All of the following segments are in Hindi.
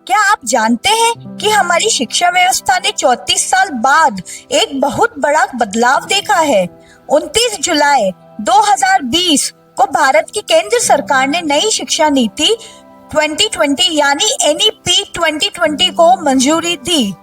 क्या आप जानते हैं कि हमारी शिक्षा व्यवस्था ने 34 साल बाद एक बहुत बड़ा बदलाव देखा है। 29 जुलाई 2020 को भारत की केंद्र सरकार ने नई शिक्षा नीति 2020 यानी NEP 2020 को मंजूरी दी।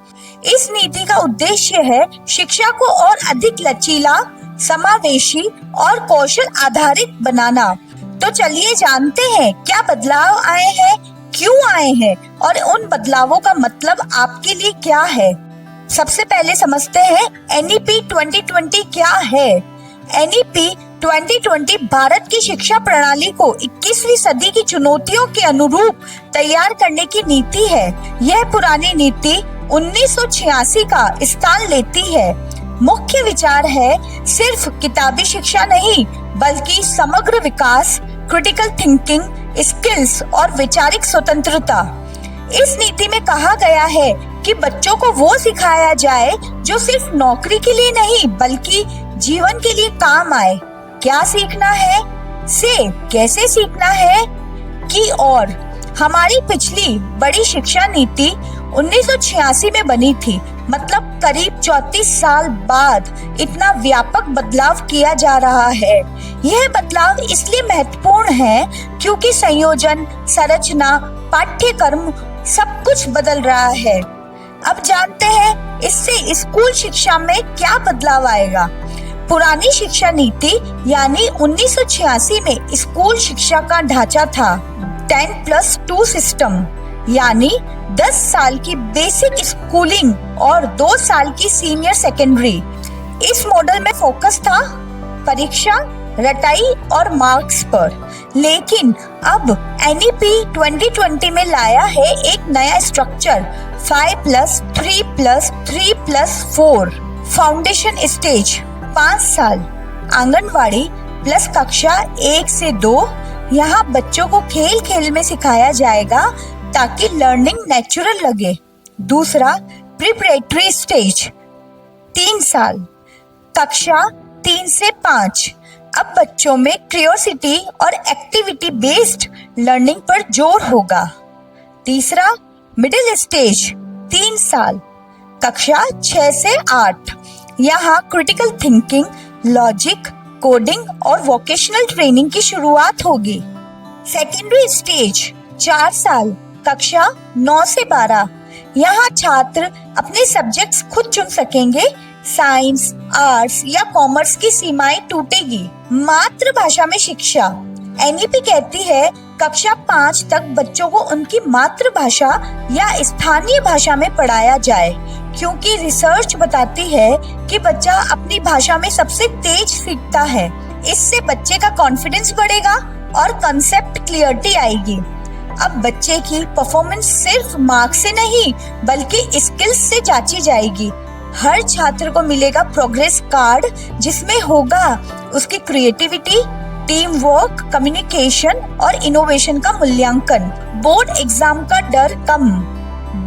इस नीति का उद्देश्य है शिक्षा को और अधिक लचीला, समावेशी और कौशल आधारित बनाना। तो चलिए जानते हैं क्या बदलाव आए हैं, क्यों आए हैं और उन बदलावों का मतलब आपके लिए क्या है। सबसे पहले समझते हैं NEP 2020 क्या है। NEP 2020 भारत की शिक्षा प्रणाली को 21वीं सदी की चुनौतियों के अनुरूप तैयार करने की नीति है। यह पुरानी नीति 1986 का स्थान लेती है। मुख्य विचार है सिर्फ किताबी शिक्षा नहीं बल्कि समग्र विकास, क्रिटिकल थिंकिंग, स्किल्स और वैचारिक स्वतंत्रता। इस नीति में कहा गया है कि बच्चों को वो सिखाया जाए जो सिर्फ नौकरी के लिए नहीं बल्कि जीवन के लिए काम आए। क्या सीखना है से कैसे सीखना है की और हमारी पिछली बड़ी शिक्षा नीति 1986 में बनी थी, मतलब करीब 34 साल बाद इतना व्यापक बदलाव किया जा रहा है। यह बदलाव इसलिए महत्वपूर्ण है क्योंकि संयोजन, संरचना, पाठ्यक्रम सब कुछ बदल रहा है। अब जानते हैं इससे स्कूल शिक्षा में क्या बदलाव आएगा। पुरानी शिक्षा नीति यानी 1986 में स्कूल शिक्षा का ढांचा था 10+2 सिस्टम, यानी 10 साल की बेसिक स्कूलिंग और 2 साल की सीनियर सेकेंडरी। इस मॉडल में फोकस था परीक्षा, रटाई और मार्क्स पर। लेकिन अब NEP 2020 में लाया है एक नया स्ट्रक्चर 5+3+3+4 फाउंडेशन स्टेज 5 साल, आंगनवाड़ी प्लस कक्षा 1 से 2। यहाँ बच्चों को खेल खेल में सिखाया जाएगा ताकि लर्निंग नेचुरल लगे। दूसरा प्रिपरेटरी स्टेज 3 साल, कक्षा 3 से 5। अब बच्चों में क्यूरियोसिटी और एक्टिविटी बेस्ड लर्निंग पर जोर होगा। तीसरा मिडिल स्टेज 3 साल, कक्षा 6 से 8। यहाँ क्रिटिकल थिंकिंग, लॉजिक, कोडिंग और वोकेशनल ट्रेनिंग की शुरुआत होगी। सेकेंडरी स्टेज 4 साल, कक्षा 9 से 12। यहाँ छात्र अपने सब्जेक्ट्स खुद चुन सकेंगे। साइंस, आर्ट्स या कॉमर्स की सीमाएं टूटेगी। मातृभाषा में शिक्षा NEP कहती है कक्षा 5 तक बच्चों को उनकी मातृभाषा या स्थानीय भाषा में पढ़ाया जाए, क्योंकि रिसर्च बताती है कि बच्चा अपनी भाषा में सबसे तेज सीखता है। इससे बच्चे का कॉन्फिडेंस बढ़ेगा और कंसेप्ट क्लियरिटी आएगी। अब बच्चे की परफॉर्मेंस सिर्फ मार्क्स से नहीं बल्कि स्किल्स से जांची जाएगी। हर छात्र को मिलेगा प्रोग्रेस कार्ड जिसमें होगा उसकी क्रिएटिविटी, टीम वर्क, कम्युनिकेशन और इनोवेशन का मूल्यांकन। बोर्ड एग्जाम का डर कम।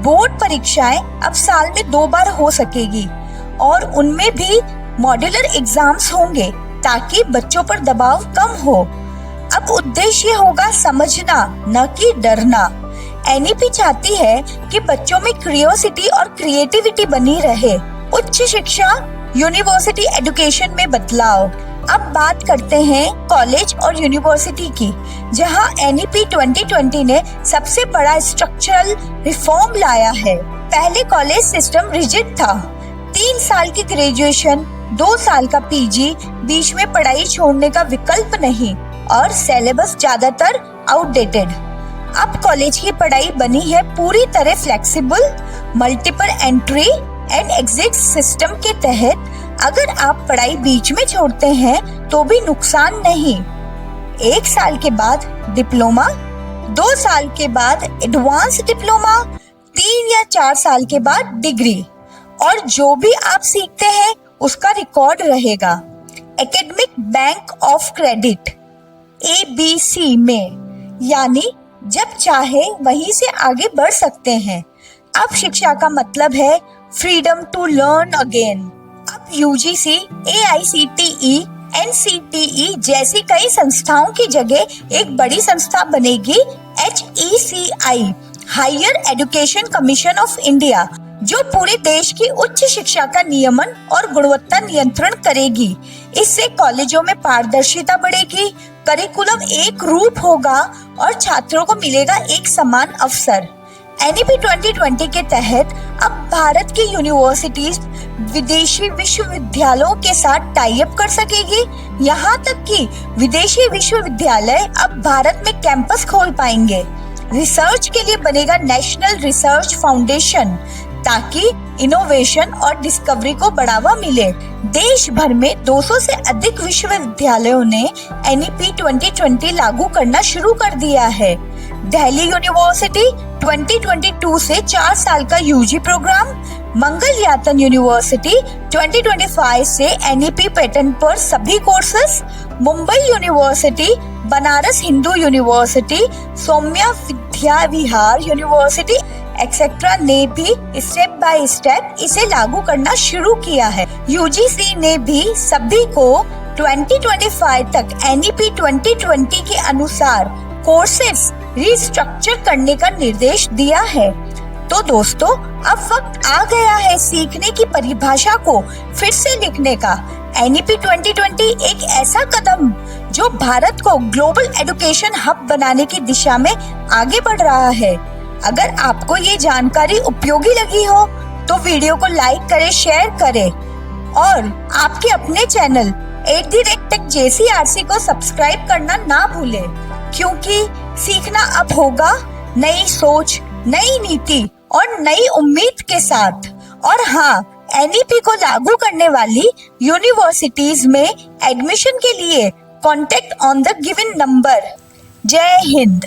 बोर्ड परीक्षाएं अब साल में 2 बार हो सकेगी और उनमें भी मॉड्यूलर एग्जाम्स होंगे ताकि बच्चों पर दबाव कम हो। अब उद्देश्य होगा समझना, न कि डरना। NEP चाहती है कि बच्चों में क्यूरियोसिटी और क्रिएटिविटी बनी रहे। उच्च शिक्षा, यूनिवर्सिटी एजुकेशन में बदलाव। अब बात करते हैं कॉलेज और यूनिवर्सिटी की, जहां NEP 2020 ने सबसे बड़ा स्ट्रक्चरल रिफॉर्म लाया है। पहले कॉलेज सिस्टम रिजिड था, 3 साल की ग्रेजुएशन, 2 साल का PG, बीच में पढ़ाई छोड़ने का विकल्प नहीं और सिलेबस ज्यादातर आउटडेटेड। अब कॉलेज की पढ़ाई बनी है पूरी तरह flexible, multiple entry and exit system के तहत। अगर आप पढ़ाई बीच में छोड़ते हैं तो भी नुकसान नहीं। 1 साल के बाद डिप्लोमा, 2 साल के बाद एडवांस डिप्लोमा, 3 या 4 साल के बाद डिग्री, और जो भी आप सीखते हैं उसका रिकॉर्ड रहेगा। Academic bank of credit ABC में, यानी जब चाहे वहीं से आगे बढ़ सकते हैं। अब शिक्षा का मतलब है फ्रीडम टू लर्न अगेन। अब UGC, AICTE, NCTE जैसी कई संस्थाओं की जगह एक बड़ी संस्था बनेगी HECI, higher education commission of India, जो पूरे देश की उच्च शिक्षा का नियमन और गुणवत्ता नियंत्रण करेगी। इससे कॉलेजों में पारदर्शिता बढ़ेगी, करिकुलम एक रूप होगा और छात्रों को मिलेगा एक समान अवसर। NEP 2020 के तहत अब भारत की यूनिवर्सिटीज विदेशी विश्वविद्यालयों के साथ टाई अप कर सकेगी। यहाँ तक कि विदेशी विश्वविद्यालय अब भारत में कैंपस खोल पाएंगे। रिसर्च के लिए बनेगा नेशनल रिसर्च फाउंडेशन, ताकि इनोवेशन और डिस्कवरी को बढ़ावा मिले। देश भर में 200 से अधिक विश्वविद्यालयों ने NEP 2020 लागू करना शुरू कर दिया है। दिल्ली यूनिवर्सिटी 2022 से 4 साल का UG प्रोग्राम, मंगलयातन यूनिवर्सिटी 2025 से NEP पैटर्न पर सभी courses, Mumbai university, Banaras Hindu university, Saumya Vidya Vihar university etcetera ने भी स्टेप बाय स्टेप इसे लागू करना शुरू किया है। UGC ने भी सभी को 2025 तक NEP 2020 के अनुसार कोर्सेस रिस्ट्रक्चर करने का निर्देश दिया है। तो दोस्तों, अब वक्त आ गया है सीखने की परिभाषा को फिर से लिखने का। NEP 2020 एक ऐसा कदम जो भारत को ग्लोबल एजुकेशन हब बनाने की दिशा में आगे बढ़ रहा है। अगर आपको ये जानकारी उपयोगी लगी हो तो वीडियो को लाइक करें, शेयर करें और आपके अपने चैनल @TechJCRC को सब्सक्राइब करना ना भूलें, क्योंकि सीखना अब होगा नई सोच, नई नीति और नई उम्मीद के साथ। और हाँ, NEP को लागू करने वाली यूनिवर्सिटीज में एडमिशन के लिए contact on the given number. जय हिंद।